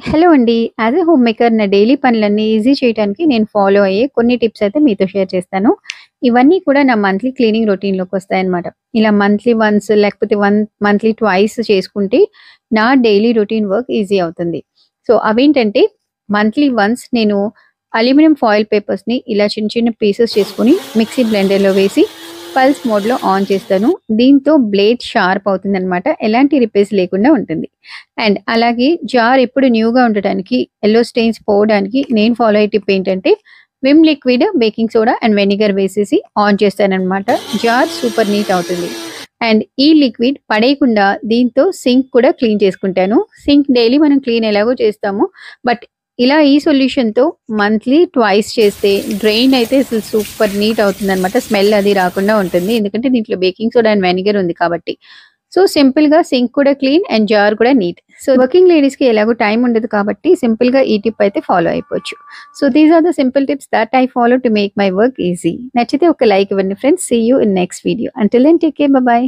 Hello అండి. As a home maker నా daily పనులన్నీ ఈజీ చేయడానికి నేను ఫాలో అయ్యే కొన్ని టిప్స్ అయితే మీతో షేర్ చేస్తాను. ఇవన్నీ కూడా నా మంత్లీ క్లీనింగ్ రొటీన్‌లోకొస్తాయన్నమాట. ఇలా మంత్లీ వన్స్ లేకపోతే మంత్లీ ట్వైస్ చేసుకుంటే నా డైలీ రొటీన్ వర్క్ ఈజీ అవుతుంది. సో, అవేంటంటే మంత్లీ వన్స్ నేను అల్యూమినియం ఫాయిల్ పేపర్స్‌ని ఇలా చిన్న చిన్న పీసెస్ చేసుకొని మిక్సీ బ్లెండర్‌లో వేసి పల్స్ మోడ్‌లో ఆన్ చేస్తాను. దీంతో బ్లేడ్ షార్ప్ అవుతుందన్నమాట. ఎలాంటి రిపేర్స్ లేకుండా ఉంటుంది. అండ్ అలాగే జార్ ఎప్పుడు న్యూగా ఉండటానికి, యెల్లో స్టెయిన్స్ పోవడానికి నేను ఫాలో అయ్యే టిప్ ఏంటంటే, Vim liquid, baking soda and vinegar వేసేసి ఆన్ చేస్తాననమాట. జార్ సూపర్ నీట్ అవుతుంది. అండ్ ఈ లిక్విడ్ పడేయకుండా దీంతో సింక్ కూడా క్లీన్ చేసుకుంటాను. సింక్ డైలీ మనం క్లీన్ ఎలాగో చేస్తాము. బట్ ఇలా ఈ సొల్యూషన్‌తో మంత్లీ ట్వైస్ చేస్తే డ్రైన్ అయితే అసలు సూపర్ నీట్ అవుతుందనమాట. స్మెల్ అది రాకుండా ఉంటుంది. ఎందుకంటే దీంట్లో బేకింగ్ సోడా అండ్ వెనిగర్ ఉంది కాబట్టి. సో, సింపుల్‌గా సింక్ కూడా క్లీన్ అండ్ జార్ కూడా నీట్. సో, వర్కింగ్ లేడీస్‌కి ఎలాగో టైం ఉండదు కాబట్టి సింపుల్‌గా ఈ టిప్ అయితే ఫాలో అయిపోవచ్చు. So, these are the simple tips that I follow to make my work easy. నచ్చితే ఒక లైక్ ఇవ్వండి friends. See you in next video. Until then take care. Bye by.